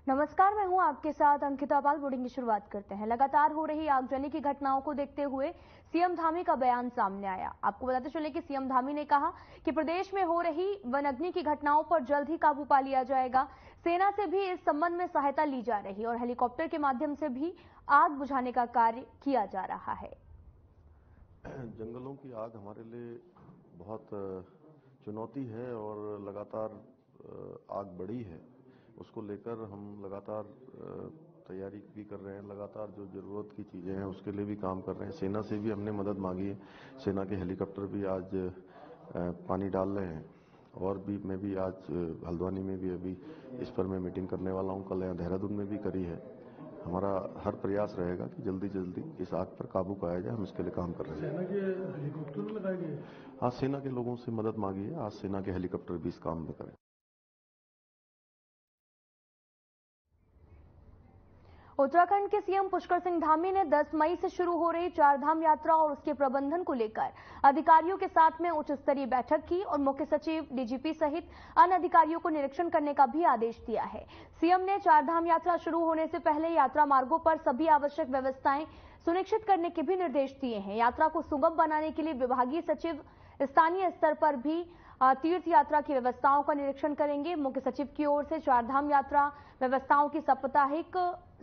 नमस्कार, मैं हूं आपके साथ अंकिता पाल। बुलेटिन की शुरुआत करते हैं। लगातार हो रही आगजनी की घटनाओं को देखते हुए सीएम धामी का बयान सामने आया। आपको बताते चले कि सीएम धामी ने कहा कि प्रदेश में हो रही वनाग्नि की घटनाओं पर जल्द ही काबू पा लिया जाएगा। सेना से भी इस संबंध में सहायता ली जा रही और हेलीकॉप्टर के माध्यम से भी आग बुझाने का कार्य किया जा रहा है। जंगलों की आग हमारे लिए बहुत चुनौती है और लगातार आग बढ़ी है। उसको लेकर हम लगातार तैयारी भी कर रहे हैं। लगातार जो जरूरत की चीजें हैं उसके लिए भी काम कर रहे हैं। सेना से भी हमने मदद मांगी है। सेना के हेलीकॉप्टर भी आज पानी डाल रहे हैं और भी मैं भी आज हल्द्वानी में भी अभी इस पर मैं मीटिंग करने वाला हूं। कल यहाँ देहरादून में भी करी है। हमारा हर प्रयास रहेगा कि जल्दी जल्दी इस आग पर काबू पाया जाए। हम इसके लिए काम कर रहे हैं। सेना के हेलीकॉप्टर लगाए गए? आज सेना के लोगों से मदद मांगी है। आज सेना के हेलीकॉप्टर भी इस काम में करें। उत्तराखंड के सीएम पुष्कर सिंह धामी ने 10 मई से शुरू हो रही चारधाम यात्रा और उसके प्रबंधन को लेकर अधिकारियों के साथ में उच्च स्तरीय बैठक की और मुख्य सचिव, डीजीपी सहित अन्य अधिकारियों को निरीक्षण करने का भी आदेश दिया है। सीएम ने चारधाम यात्रा शुरू होने से पहले यात्रा मार्गों पर सभी आवश्यक व्यवस्थाएं सुनिश्चित करने के भी निर्देश दिए हैं। यात्रा को सुगम बनाने के लिए विभागीय सचिव स्थानीय स्तर पर भी तीर्थ यात्रा की व्यवस्थाओं का निरीक्षण करेंगे। मुख्य सचिव की ओर से चारधाम यात्रा व्यवस्थाओं की साप्ताहिक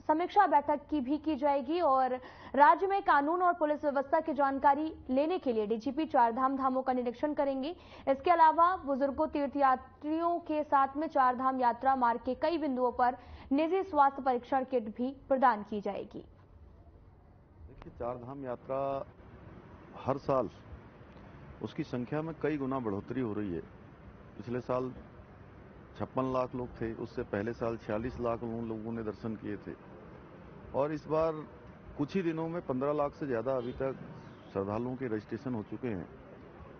समीक्षा बैठक की जाएगी और राज्य में कानून और पुलिस व्यवस्था की जानकारी लेने के लिए डीजीपी चारधाम धामों का निरीक्षण करेंगे। इसके अलावा बुजुर्गों, तीर्थयात्रियों के साथ में चारधाम यात्रा मार्ग के कई बिंदुओं पर निजी स्वास्थ्य परीक्षण किट भी प्रदान की जाएगी। देखिए, चारधाम यात्रा हर साल उसकी संख्या में कई गुना बढ़ोतरी हो रही है। पिछले साल 56 लाख लोग थे, उससे पहले साल 46 लाख लोगों ने दर्शन किए थे और इस बार कुछ ही दिनों में 15 लाख से ज्यादा अभी तक श्रद्धालुओं के रजिस्ट्रेशन हो चुके हैं।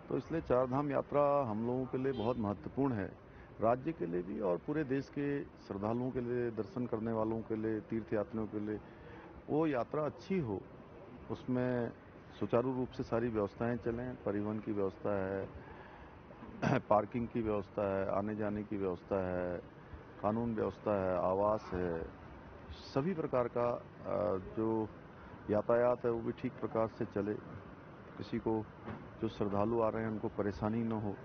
तो इसलिए चारधाम यात्रा हम लोगों के लिए बहुत महत्वपूर्ण है, राज्य के लिए भी और पूरे देश के श्रद्धालुओं के लिए, दर्शन करने वालों के लिए, तीर्थयात्रियों के लिए वो यात्रा अच्छी हो, उसमें सुचारू रूप से सारी व्यवस्थाएं चलें। परिवहन की व्यवस्था है, पार्किंग की व्यवस्था है, आने जाने की व्यवस्था है, कानून व्यवस्था है, आवास है, सभी प्रकार का जो यातायात है वो भी ठीक प्रकार से चले। किसी को, जो श्रद्धालु आ रहे हैं, उनको परेशानी न हो।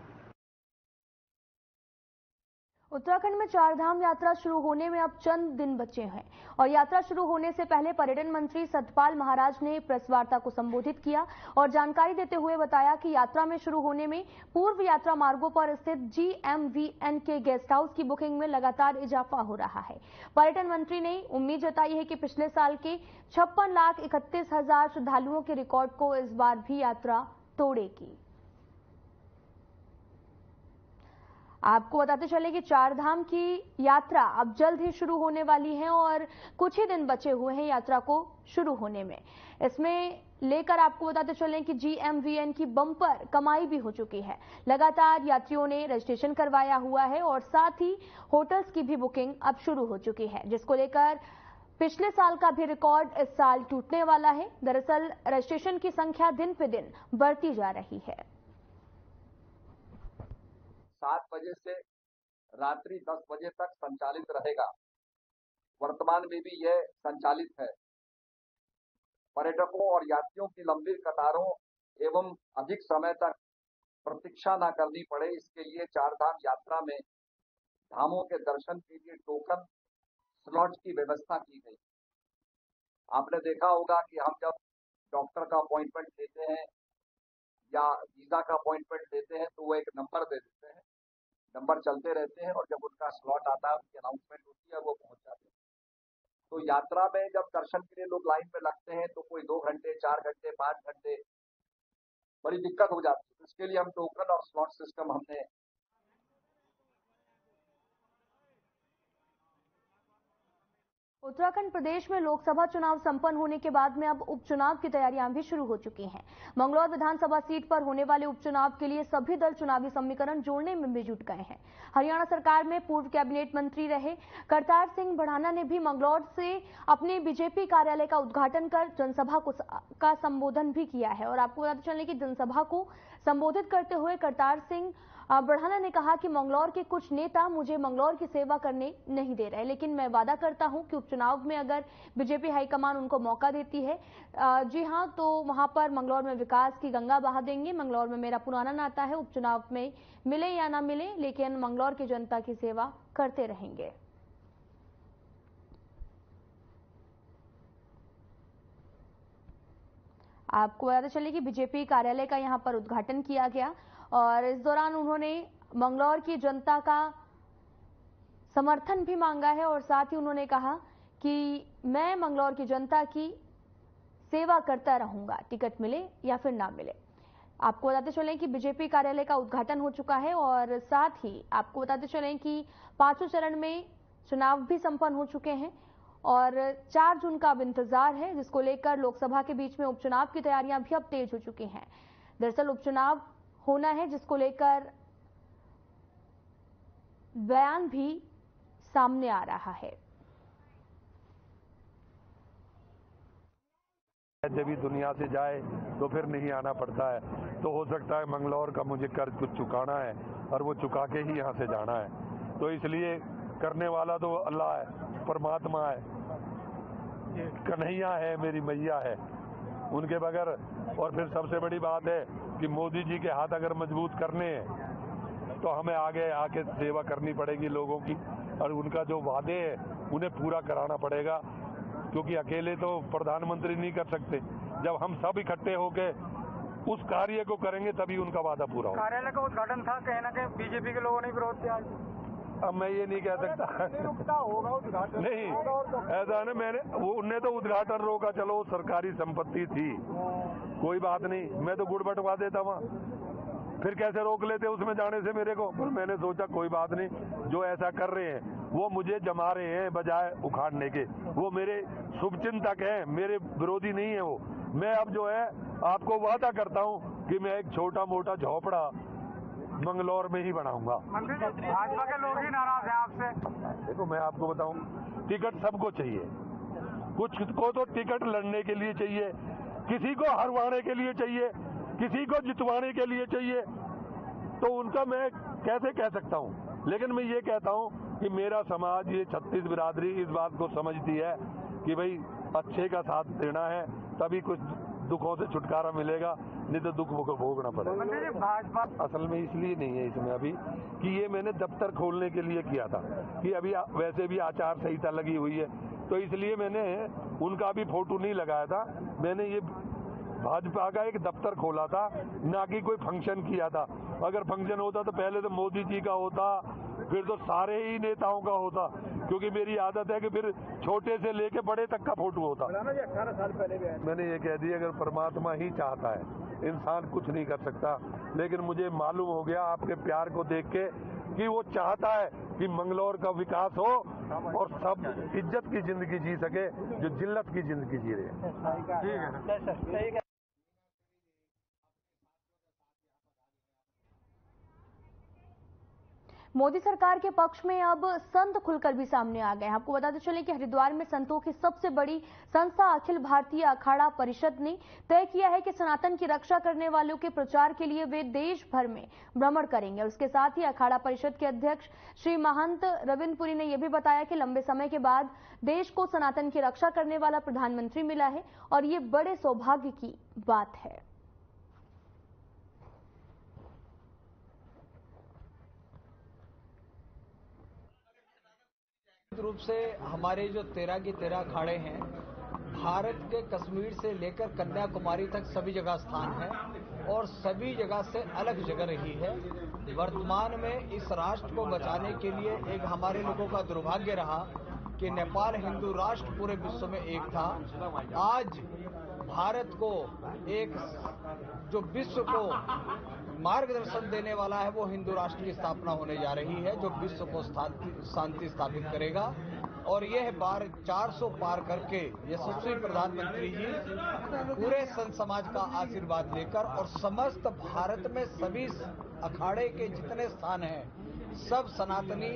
उत्तराखंड में चारधाम यात्रा शुरू होने में अब चंद दिन बचे हैं और यात्रा शुरू होने से पहले पर्यटन मंत्री सतपाल महाराज ने प्रेस वार्ता को संबोधित किया और जानकारी देते हुए बताया कि यात्रा में शुरू होने में पूर्व यात्रा मार्गों पर स्थित GMVN के गेस्ट हाउस की बुकिंग में लगातार इजाफा हो रहा है। पर्यटन मंत्री ने उम्मीद जताई है कि पिछले साल के 56,31,000 श्रद्धालुओं के रिकॉर्ड को इस बार भी यात्रा तोड़ेगी। आपको बताते चले कि चारधाम की यात्रा अब जल्द ही शुरू होने वाली है और कुछ ही दिन बचे हुए हैं यात्रा को शुरू होने में। इसमें लेकर आपको बताते चले कि GMVN की बम्पर कमाई भी हो चुकी है। लगातार यात्रियों ने रजिस्ट्रेशन करवाया हुआ है और साथ ही होटल्स की भी बुकिंग अब शुरू हो चुकी है, जिसको लेकर पिछले साल का भी रिकॉर्ड इस साल टूटने वाला है। दरअसल रजिस्ट्रेशन की संख्या दिन पे दिन बढ़ती जा रही है। 7 बजे से रात्रि 10 बजे तक संचालित रहेगा। वर्तमान में भी यह संचालित है। पर्यटकों और यात्रियों की लंबी कतारों एवं अधिक समय तक प्रतीक्षा न करनी पड़े, इसके लिए चारधाम यात्रा में धामों के दर्शन के लिए टोकन स्लॉट की व्यवस्था की गई। आपने देखा होगा कि हम जब डॉक्टर का अपॉइंटमेंट लेते हैं या वीजा का अपॉइंटमेंट लेते हैं तो वो एक नंबर दे देते हैं, नंबर चलते रहते हैं और जब उनका स्लॉट आता है, उनकी अनाउंसमेंट होती है, वो पहुंच जाते हैं। तो यात्रा में जब दर्शन के लिए लोग लाइन में लगते हैं तो कोई 2 घंटे, 4 घंटे, 5 घंटे, बड़ी दिक्कत हो जाती है। इसके लिए हम टोकन और स्लॉट सिस्टम हमने उत्तराखंड प्रदेश में लोकसभा चुनाव संपन्न होने के बाद में अब उपचुनाव की तैयारियां भी शुरू हो चुकी हैं। मंगलौर विधानसभा सीट पर होने वाले उपचुनाव के लिए सभी दल चुनावी समीकरण जोड़ने में भी जुट गए हैं। हरियाणा सरकार में पूर्व कैबिनेट मंत्री रहे करतार सिंह भड़ाना ने भी मंगलौर से अपने बीजेपी कार्यालय का उद्घाटन कर जनसभा का संबोधन भी किया है और आपको बताते चलें कि जनसभा को संबोधित करते हुए करतार सिंह बढ़ाना ने कहा कि मंगलौर के कुछ नेता मुझे मंगलौर की सेवा करने नहीं दे रहे, लेकिन मैं वादा करता हूं कि उपचुनाव में अगर बीजेपी हाईकमान उनको मौका देती है, जी हां, तो वहां पर मंगलौर में विकास की गंगा बहा देंगे। मंगलौर में मेरा पुराना नाता है, उपचुनाव में मिले या ना मिले, लेकिन मंगलौर की जनता की सेवा करते रहेंगे। आपको बताते चले कि बीजेपी कार्यालय का यहां पर उद्घाटन किया गया और इस दौरान उन्होंने मंगलौर की जनता का समर्थन भी मांगा है और साथ ही उन्होंने कहा कि मैं मंगलौर की जनता की सेवा करता रहूंगा, टिकट मिले या फिर ना मिले। आपको बताते चलें कि बीजेपी कार्यालय का उद्घाटन हो चुका है और साथ ही आपको बताते चलें कि 5वें चरण में चुनाव भी संपन्न हो चुके हैं और 4 जून का अब इंतजार है, जिसको लेकर लोकसभा के बीच में उपचुनाव की तैयारियां भी अब तेज हो चुकी हैं। दरअसल उपचुनाव होना है, जिसको लेकर बयान भी सामने आ रहा है। जब भी दुनिया से जाए तो फिर नहीं आना पड़ता है, तो हो सकता है मंगलौर का मुझे कर्ज कुछ चुकाना है और वो चुका के ही यहाँ से जाना है, तो इसलिए करने वाला तो अल्लाह है, परमात्मा है, कन्हैया है, मेरी मैया है, उनके बगैर। और फिर सबसे बड़ी बात है कि मोदी जी के हाथ अगर मजबूत करने हैं तो हमें आगे आके सेवा करनी पड़ेगी लोगों की, और उनका जो वादे हैं उन्हें पूरा कराना पड़ेगा, क्योंकि अकेले तो प्रधानमंत्री नहीं कर सकते। जब हम सब इकट्ठे होके उस कार्य को करेंगे तभी उनका वादा पूरा होगा। कार्यालय का उद्घाटन था, कहीं ना कहीं बीजेपी के लोगों ने विरोध किया। अब मैं ये नहीं कह सकता, होगा उद्घाटन नहीं ऐसा है ना, उनने तो उद्घाटन रोका, चलो सरकारी संपत्ति थी, कोई बात नहीं, मैं तो गुड़ बंटवा देता वहाँ, फिर कैसे रोक लेते उसमें जाने से मेरे को। पर मैंने सोचा कोई बात नहीं, जो ऐसा कर रहे हैं वो मुझे जमा रहे हैं बजाय उखाड़ने के, वो मेरे शुभचिंतक हैं, मेरे विरोधी नहीं है वो। मैं अब जो है आपको वादा करता हूँ कि मैं एक छोटा मोटा झोपड़ा मंगलौर में ही बनाऊंगा। भाजपा के लोग ही नाराज हैं आपसे। देखो मैं आपको बताऊं, टिकट सबको चाहिए, कुछ को तो टिकट लड़ने के लिए चाहिए, किसी को हरवाने के लिए चाहिए, किसी को जितवाने के लिए चाहिए, तो उनका मैं कैसे कह सकता हूं। लेकिन मैं ये कहता हूं कि मेरा समाज, ये 36 बिरादरी इस बात को समझती है कि भाई अच्छे का साथ देना है, तभी कुछ दुखों से छुटकारा मिलेगा, नहीं तो दुख को भोगना पड़ेगा। भाजपा असल में इसलिए नहीं है इसमें अभी कि ये मैंने दफ्तर खोलने के लिए किया था, कि अभी वैसे भी आचार संहिता लगी हुई है, तो इसलिए मैंने उनका भी फोटो नहीं लगाया था। मैंने ये भाजपा का एक दफ्तर खोला था, ना कि कोई फंक्शन किया था। अगर फंक्शन होता तो पहले तो मोदी जी का होता, फिर तो सारे ही नेताओं का होता, क्योंकि मेरी आदत है कि फिर छोटे से लेके बड़े तक का फोटो होता। 18 साल पहले भी मैंने ये कह दिया, अगर परमात्मा ही चाहता है, इंसान कुछ नहीं कर सकता। लेकिन मुझे मालूम हो गया आपके प्यार को देख के कि वो चाहता है कि मंगलौर का विकास हो और सब इज्जत की जिंदगी जी सके जो जिल्लत की जिंदगी जी रहे हैं। मोदी सरकार के पक्ष में अब संत खुलकर भी सामने आ गए हैं। आपको बताते चले कि हरिद्वार में संतों की सबसे बड़ी संस्था अखिल भारतीय अखाड़ा परिषद ने तय किया है कि सनातन की रक्षा करने वालों के प्रचार के लिए वे देश भर में भ्रमण करेंगे। और उसके साथ ही अखाड़ा परिषद के अध्यक्ष श्री महंत रविंद्रपुरी ने यह भी बताया कि लंबे समय के बाद देश को सनातन की रक्षा करने वाला प्रधानमंत्री मिला है और ये बड़े सौभाग्य की बात है। रूप से हमारे जो 13 की 13 अखाड़े हैं, भारत के कश्मीर से लेकर कन्याकुमारी तक सभी जगह स्थान है और सभी जगह से अलग जगह रही है। वर्तमान में इस राष्ट्र को बचाने के लिए एक हमारे लोगों का दुर्भाग्य रहा कि नेपाल हिंदू राष्ट्र पूरे विश्व में एक था। आज भारत को एक जो विश्व को मार्गदर्शन देने वाला है वो हिंदू राष्ट्र की स्थापना होने जा रही है, जो विश्व को शांति स्थापित करेगा। और यह बार 400 पार करके यशस्वी प्रधानमंत्री जी पूरे संत समाज का आशीर्वाद लेकर और समस्त भारत में सभी अखाड़े के जितने स्थान हैं सब सनातनी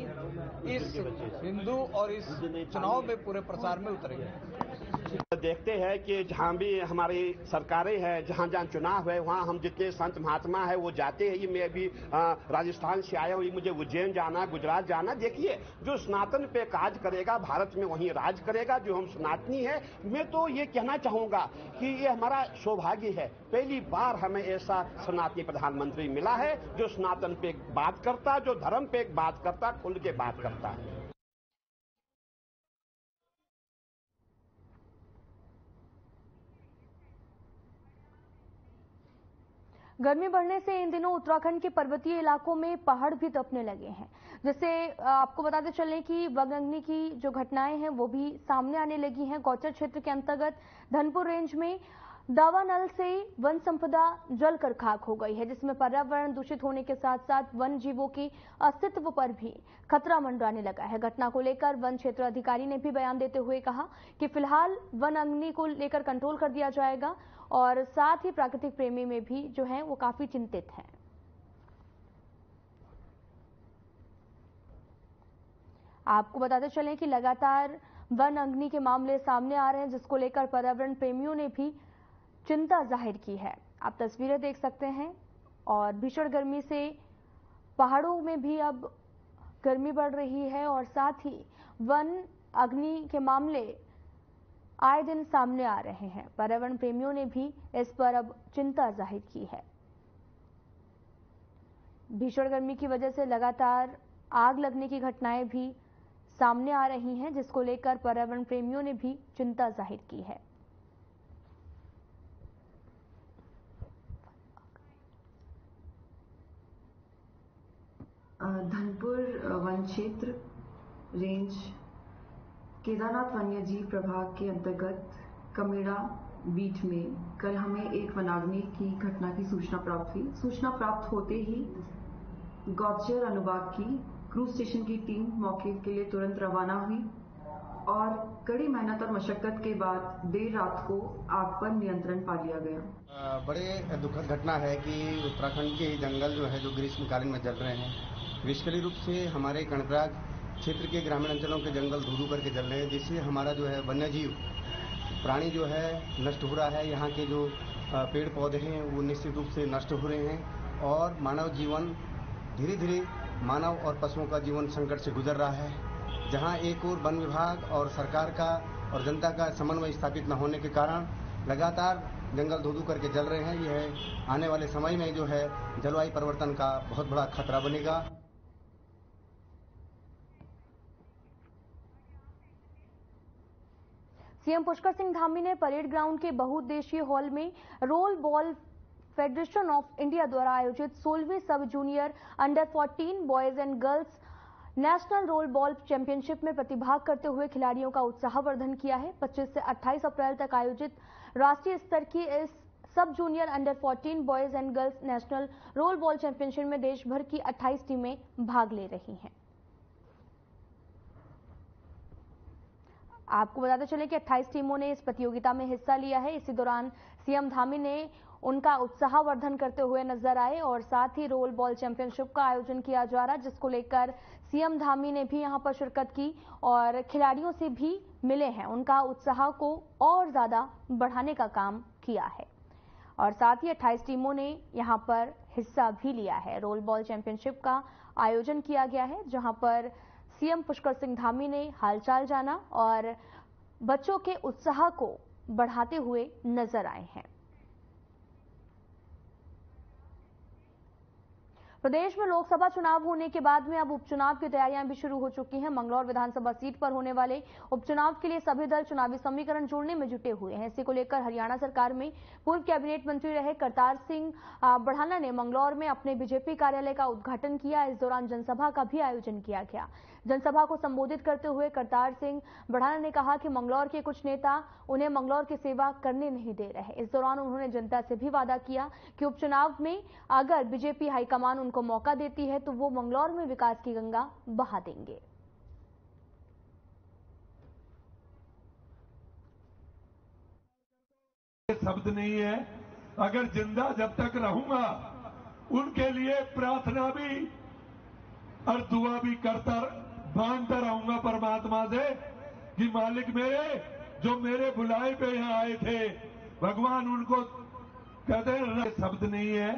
इस हिंदू और इस चुनाव में पूरे प्रचार में उतरेंगे। देखते हैं कि जहाँ भी हमारी सरकारें हैं, जहाँ जहाँ चुनाव है, वहाँ हम जितने संत महात्मा है वो जाते हैं। मैं भी राजस्थान से आया हूँ, मुझे उज्जैन जाना, गुजरात जाना। देखिए, जो सनातन पे काज करेगा भारत में वहीं राज करेगा। जो हम सनातनी है, मैं तो ये कहना चाहूंगा कि ये हमारा सौभाग्य है, पहली बार हमें ऐसा सनातनी प्रधानमंत्री मिला है जो सनातन पे बात करता, जो धर्म पे बात करता, खुल के बात करता है। गर्मी बढ़ने से इन दिनों उत्तराखंड के पर्वतीय इलाकों में पहाड़ भी दबने लगे हैं, जिससे आपको बताते चलें कि वनाग्नि की जो घटनाएं हैं वो भी सामने आने लगी हैं। गौचर क्षेत्र के अंतर्गत धनपुर रेंज में दावानल से वन संपदा जलकर खाक हो गई है, जिसमें पर्यावरण दूषित होने के साथ साथ वन जीवों के अस्तित्व पर भी खतरा मंडराने लगा है। घटना को लेकर वन क्षेत्र अधिकारी ने भी बयान देते हुए कहा कि फिलहाल वन अग्नि को लेकर कंट्रोल कर दिया जाएगा और साथ ही प्राकृतिक प्रेमी में भी जो है वो काफी चिंतित हैं। आपको बताते चलें कि लगातार वन अग्नि के मामले सामने आ रहे हैं, जिसको लेकर पर्यावरण प्रेमियों ने भी चिंता जाहिर की है। आप तस्वीरें देख सकते हैं और भीषण गर्मी से पहाड़ों में भी अब गर्मी बढ़ रही है और साथ ही वन अग्नि के मामले आए दिन सामने आ रहे हैं। पर्यावरण प्रेमियों ने भी इस पर अब चिंता जाहिर की है। भीषण गर्मी की वजह से लगातार आग लगने की घटनाएं भी सामने आ रही हैं, जिसको लेकर पर्यावरण प्रेमियों ने भी चिंता जाहिर की है। धनपुर वन क्षेत्र रेंज केदारनाथ वन्यजीव प्रभाग के अंतर्गत कमेड़ा बीट में कल हमें एक वनाग्नि की घटना की सूचना प्राप्त हुई। सूचना प्राप्त होते ही गौचर अनुभाग की क्रूज स्टेशन की टीम मौके के लिए तुरंत रवाना हुई और कड़ी मेहनत और मशक्कत के बाद देर रात को आग पर नियंत्रण पा लिया गया। बड़े दुखद घटना है कि उत्तराखंड के जंगल जो है जो ग्रीष्मकालीन में जल रहे हैं। विशेषकर रूप से हमारे कर्णप्रयाग क्षेत्र के ग्रामीण अंचलों के जंगल धू करके जल रहे हैं, जिससे हमारा जो है वन्यजीव प्राणी जो है नष्ट हो रहा है। यहाँ के जो पेड़ पौधे हैं वो निश्चित रूप से नष्ट हो रहे हैं और मानव जीवन धीरे धीरे मानव और पशुओं का जीवन संकट से गुजर रहा है। जहाँ एक और वन विभाग और सरकार का और जनता का समन्वय स्थापित न होने के कारण लगातार जंगल धू करके जल रहे हैं। यह आने वाले समय में जो है जलवायु परिवर्तन का बहुत बड़ा खतरा बनेगा। सीएम पुष्कर सिंह धामी ने परेड ग्राउंड के बहुउद्देशीय हॉल में roll ball federation of India द्वारा आयोजित 16वीं sub junior under 14 boys and girls national roll ball championship में प्रतिभाग करते हुए खिलाड़ियों का उत्साहवर्धन किया है। 25 से 28 अप्रैल तक आयोजित राष्ट्रीय स्तर की इस सब junior under 14 boys and girls national roll ball championship में देश भर की 28 टीमें भाग ले रही हैं। आपको बताते चले कि 28 टीमों ने इस प्रतियोगिता में हिस्सा लिया है। इसी दौरान सीएम धामी ने उनका उत्साहवर्धन करते हुए नजर आए और साथ ही रोल बॉल चैंपियनशिप का आयोजन किया जा रहा है, जिसको लेकर सीएम धामी ने भी यहां पर शिरकत की और खिलाड़ियों से भी मिले हैं। उनका उत्साह को और ज्यादा बढ़ाने का काम किया है और साथ ही 28 टीमों ने यहां पर हिस्सा भी लिया है। रोल बॉल चैंपियनशिप का आयोजन किया गया है, जहां पर सीएम पुष्कर सिंह धामी ने हालचाल जाना और बच्चों के उत्साह को बढ़ाते हुए नजर आए हैं। प्रदेश में लोकसभा चुनाव होने के बाद में अब उपचुनाव की तैयारियां भी शुरू हो चुकी हैं। मंगलौर विधानसभा सीट पर होने वाले उपचुनाव के लिए सभी दल चुनावी समीकरण जोड़ने में जुटे हुए हैं। इसी को लेकर हरियाणा सरकार में पूर्व कैबिनेट मंत्री रहे करतार सिंह बढ़ाना ने मंगलौर में अपने बीजेपी कार्यालय का उद्घाटन किया। इस दौरान जनसभा का भी आयोजन किया गया। जनसभा को संबोधित करते हुए करतार सिंह बढ़ाना ने कहा कि मंगलौर के कुछ नेता उन्हें मंगलौर की सेवा करने नहीं दे रहे। इस दौरान उन्होंने जनता से भी वादा किया कि उपचुनाव में अगर बीजेपी हाईकमान उनको मौका देती है तो वो मंगलौर में विकास की गंगा बहा देंगे। शब्द नहीं है, अगर जिंदा जब तक रहूंगा उनके लिए प्रार्थना भी और दुआ भी करता मांगता रहूंगा परमात्मा से कि मालिक मेरे जो मेरे बुलाए पे यहाँ आए थे, भगवान उनको कहते हैं शब्द नहीं है,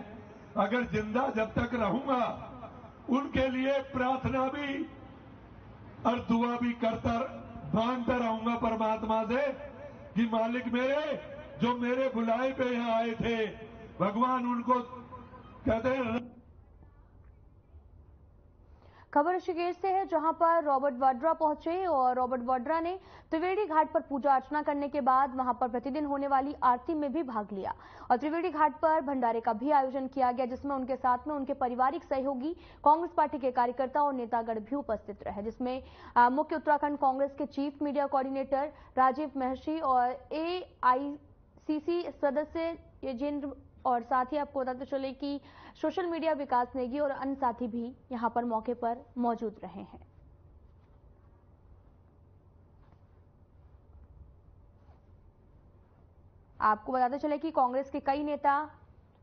अगर जिंदा जब तक रहूंगा उनके लिए प्रार्थना भी और दुआ भी करता मांगता रहूंगा परमात्मा से कि मालिक मेरे, जो मेरे बुलाए पे यहाँ आए थे, भगवान उनको कहते हैं। खबर ऋषिकेश से है, जहां पर रॉबर्ट वाड्रा पहुंचे और रॉबर्ट वाड्रा ने त्रिवेणी घाट पर पूजा अर्चना करने के बाद वहां पर प्रतिदिन होने वाली आरती में भी भाग लिया और त्रिवेणी घाट पर भंडारे का भी आयोजन किया गया, जिसमें उनके साथ में उनके पारिवारिक सहयोगी, कांग्रेस पार्टी के कार्यकर्ता और नेतागण भी उपस्थित रहे, जिसमें मुख्य उत्तराखंड कांग्रेस के चीफ मीडिया कोऑर्डिनेटर राजीव महर्षि और AICC सदस्य यजेंद्र और साथ ही आपको बताते चले कि सोशल मीडिया विकास नेगी और अन्य साथी भी यहां पर मौके पर मौजूद रहे हैं। आपको बताते चले कि कांग्रेस के कई नेता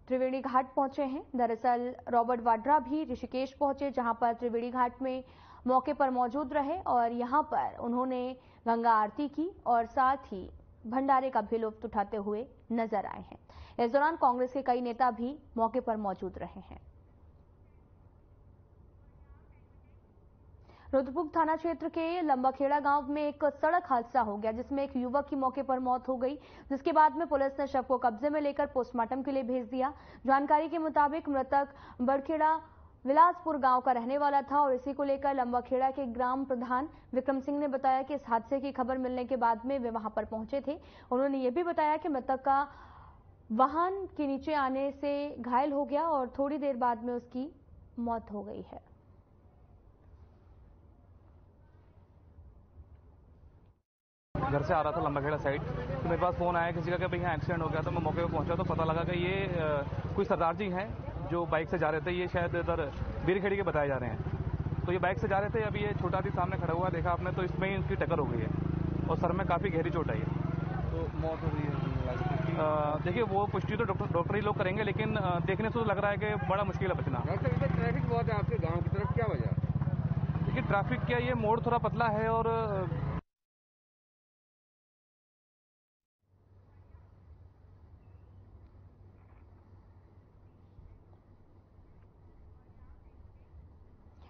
त्रिवेणी घाट पहुंचे हैं। दरअसल रॉबर्ट वाड्रा भी ऋषिकेश पहुंचे, जहां पर त्रिवेणी घाट में मौके पर मौजूद रहे और यहां पर उन्होंने गंगा आरती की और साथ ही भंडारे का भी लुत्फ उठाते हुए नजर आए हैं। इस दौरान कांग्रेस के कई नेता भी मौके पर मौजूद रहे हैं। रुद्रपुर थाना क्षेत्र के लंबाखेड़ा गांव में एक सड़क हादसा हो गया, जिसमें एक युवक की मौके पर मौत हो गई, जिसके बाद में पुलिस ने शव को कब्जे में लेकर पोस्टमार्टम के लिए भेज दिया। जानकारी के मुताबिक मृतक बड़खेड़ा विलासपुर गांव का रहने वाला था और इसी को लेकर लंबाखेड़ा के ग्राम प्रधान विक्रम सिंह ने बताया कि इस हादसे की खबर मिलने के बाद में वे वहां पर पहुंचे थे। उन्होंने ये भी बताया कि मृतक का वाहन के नीचे आने से घायल हो गया और थोड़ी देर बाद में उसकी मौत हो गई है। घर से आ रहा था लंबाखेड़ा साइड, तो मेरे पास फोन आया किसी का कि भाई यहाँ एक्सीडेंट हो गया। तो मैं मौके पे पहुंचा तो पता लगा कि ये कोई सरदार जी हैं जो बाइक से जा रहे थे। ये शायद इधर बीरखेड़ी के बताए जा रहे हैं। तो ये बाइक से जा रहे थे, अभी ये छोटा हाथी सामने खड़ा हुआ देखा आपने, तो इसमें ही उसकी टक्कर हो गई है और सर में काफ़ी गहरी चोट आई है। तो मौत हो गई है। देखिए वो पुष्टि तो डॉक्टर ही लोग करेंगे, लेकिन देखने से तो लग रहा है कि बड़ा मुश्किल है बचना। डॉक्टर ट्रैफिक बहुत है आपके गाँव की तरफ, क्या वजह? देखिए ट्रैफिक क्या, ये मोड़ थोड़ा पतला है और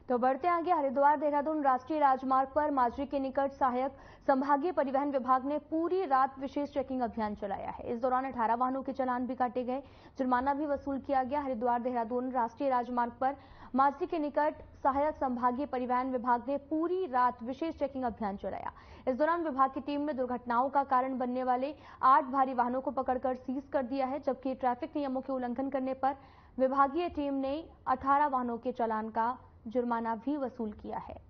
तो बढ़ते आगे, हरिद्वार देहरादून राष्ट्रीय राजमार्ग पर माजरी के निकट सहायक संभागीय परिवहन विभाग ने पूरी रात विशेष चेकिंग अभियान चलाया है। इस दौरान 18 वाहनों के चालान भी काटे गए, जुर्माना भी वसूल किया गया। हरिद्वार देहरादून राष्ट्रीय राजमार्ग पर माजरी के निकट सहायक संभागीय परिवहन विभाग ने पूरी रात विशेष चेकिंग अभियान चलाया। इस दौरान विभाग की टीम ने दुर्घटनाओं का कारण बनने वाले 8 भारी वाहनों को पकड़कर सीज कर दिया है, जबकि ट्रैफिक नियमों के उल्लंघन करने पर विभागीय टीम ने 18 वाहनों के चालान का जुर्माना भी वसूल किया है।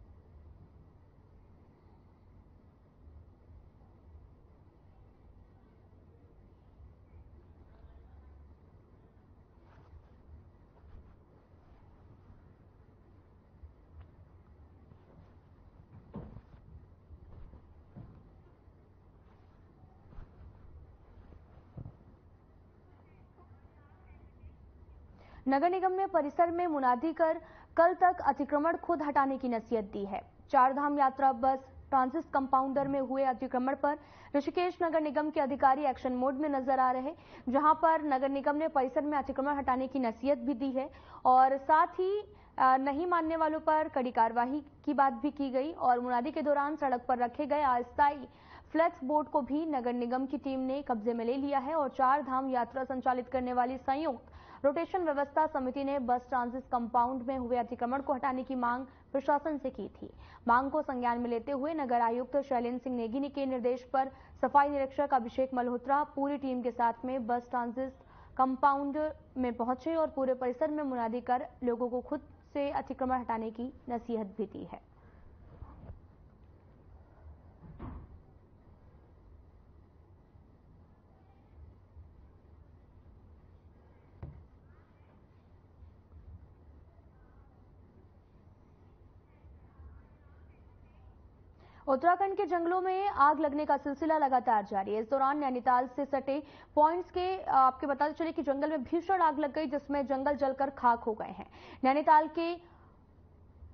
नगर निगम ने परिसर में मुनादी कर कल तक अतिक्रमण खुद हटाने की नसीहत दी है। चारधाम यात्रा बस ट्रांजिट कंपाउंडर में हुए अतिक्रमण पर ऋषिकेश नगर निगम के अधिकारी एक्शन मोड में नजर आ रहे, जहां पर नगर निगम ने परिसर में अतिक्रमण हटाने की नसीहत भी दी है और साथ ही नहीं मानने वालों पर कड़ी कार्रवाई की बात भी की गई और मुनादी के दौरान सड़क पर रखे गए अस्थायी फ्लेक्स बोर्ड को भी नगर निगम की टीम ने कब्जे में ले लिया है और चार धाम यात्रा संचालित करने वाली संयुक्त रोटेशन व्यवस्था समिति ने बस ट्रांजिट कंपाउंड में हुए अतिक्रमण को हटाने की मांग प्रशासन से की थी। मांग को संज्ञान में लेते हुए नगर आयुक्त शैलेंद्र सिंह नेगी के निर्देश पर सफाई निरीक्षक अभिषेक मल्होत्रा पूरी टीम के साथ में बस ट्रांजिट कंपाउंड में पहुंचे और पूरे परिसर में मुनादी कर लोगों को खुद से अतिक्रमण हटाने की नसीहत भी दी है। उत्तराखंड के जंगलों में आग लगने का सिलसिला लगातार जारी है। इस दौरान नैनीताल से सटे पॉइंट्स के आपके बताते चले कि जंगल में भीषण आग लग गई, जिसमें जंगल जलकर खाक हो गए हैं। नैनीताल के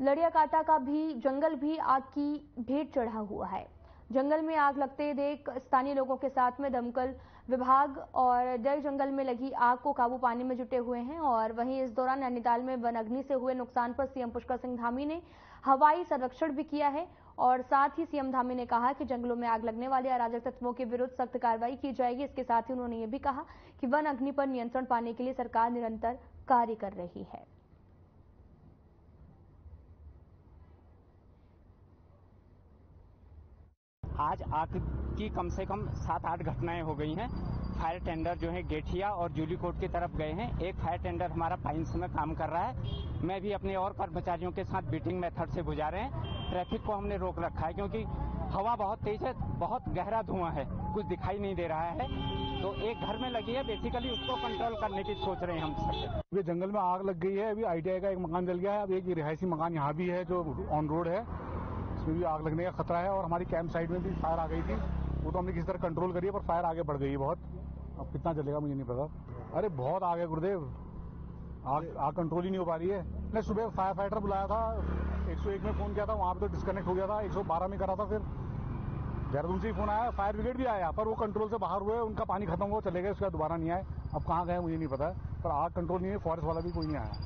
लड़ियाकाटा का भी जंगल भी आग की भेंट चढ़ा हुआ है। जंगल में आग लगते देख स्थानीय लोगों के साथ में दमकल विभाग और डग जंगल में लगी आग को काबू पाने में जुटे हुए हैं। और वहीं इस दौरान नैनीताल में वन अग्नि से हुए नुकसान पर सीएम पुष्कर सिंह धामी ने हवाई सर्वेक्षण भी किया है और साथ ही सीएम धामी ने कहा कि जंगलों में आग लगने वाले अराजक तत्वों के विरुद्ध सख्त कार्रवाई की जाएगी। इसके साथ ही उन्होंने ये भी कहा कि वन अग्नि पर नियंत्रण पाने के लिए सरकार निरंतर कार्य कर रही है। आज आग की कम से कम 7-8 घटनाएं हो गई हैं। फायर टेंडर जो है गेठिया और जूलीकोट की तरफ गए हैं। एक फायर टेंडर हमारा पाइंस में काम कर रहा है। मैं भी अपने और कर्मचारियों के साथ बीटिंग मेथड से बुझा रहे हैं। ट्रैफिक को हमने रोक रखा है क्योंकि हवा बहुत तेज है, बहुत गहरा धुआं है, कुछ दिखाई नहीं दे रहा है। तो एक घर में लगी है, बेसिकली उसको कंट्रोल करने की सोच रहे हैं हम सब। अभी जंगल में आग लग गई है। अभी ITI का एक मकान जल गया है। अब एक रिहायशी मकान यहाँ भी है जो ऑन रोड है, इसमें भी आग लगने का खतरा है। और हमारी कैंप साइड में भी फायर आ गई थी, वो तो हमने किसी तरह कंट्रोल करी है, पर फायर आगे बढ़ गई है बहुत। अब कितना चलेगा मुझे नहीं पता। अरे बहुत आग है गुरुदेव, आग कंट्रोल ही नहीं हो पा रही है। मैंने सुबह फायर फाइटर बुलाया था, 101 में फोन किया था, वहां पे तो डिस्कनेक्ट हो गया था। 112 में करा था, फिर देहरादून से ही फोन आया, फायर ब्रिगेड भी आया, पर वो कंट्रोल से बाहर हुए, उनका पानी खत्म हुआ, चले गए, उसके बाद दोबारा नहीं आए। अब कहाँ गए मुझे नहीं पता, पर आग कंट्रोल नहीं है। फॉरेस्ट वाला भी कोई नहीं आया।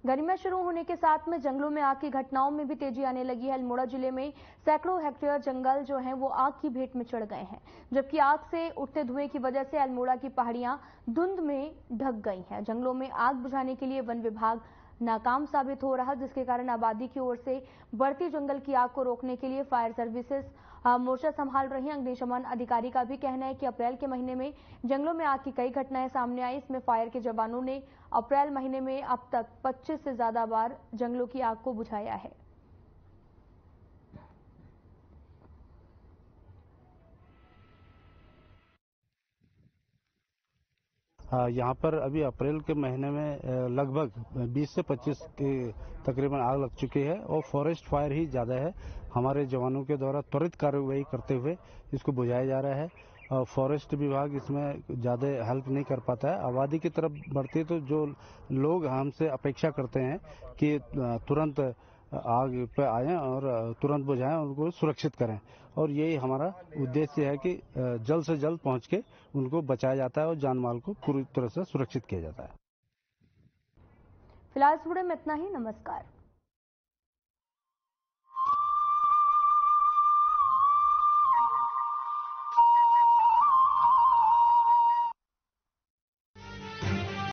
गर्मियां शुरू होने के साथ में जंगलों में आग की घटनाओं में भी तेजी आने लगी है। अल्मोड़ा जिले में सैकड़ों हेक्टेयर जंगल जो हैं वो आग की भेंट में चढ़ गए हैं, जबकि आग से उठते धुएं की वजह से अल्मोड़ा की पहाड़ियां धुंध में ढक गई हैं। जंगलों में आग बुझाने के लिए वन विभाग नाकाम साबित हो रहा, जिसके कारण आबादी की ओर से बढ़ती जंगल की आग को रोकने के लिए फायर सर्विसेज मोर्चा संभाल रही हैं। अग्निशमन अधिकारी का भी कहना है कि अप्रैल के महीने में जंगलों में आग की कई घटनाएं सामने आई। इसमें फायर के जवानों ने अप्रैल महीने में अब तक 25 से ज्यादा बार जंगलों की आग को बुझाया है। यहाँ पर अभी अप्रैल के महीने में लगभग 20 से 25 के तकरीबन आग लग चुकी है और फॉरेस्ट फायर ही ज़्यादा है। हमारे जवानों के द्वारा त्वरित कार्रवाई करते हुए इसको बुझाया जा रहा है। फॉरेस्ट विभाग इसमें ज़्यादा हेल्प नहीं कर पाता है। आबादी की तरफ बढ़ती है तो जो लोग हमसे अपेक्षा करते हैं कि तुरंत आग पे आए और तुरंत बुझाएं, उनको सुरक्षित करें, और यही हमारा उद्देश्य है कि जल्द से जल्द पहुंच के उनको बचाया जाता है और जान माल को पूरी तरह से सुरक्षित किया जाता है। फिलहाल इस वीडियो में इतना ही। नमस्कार।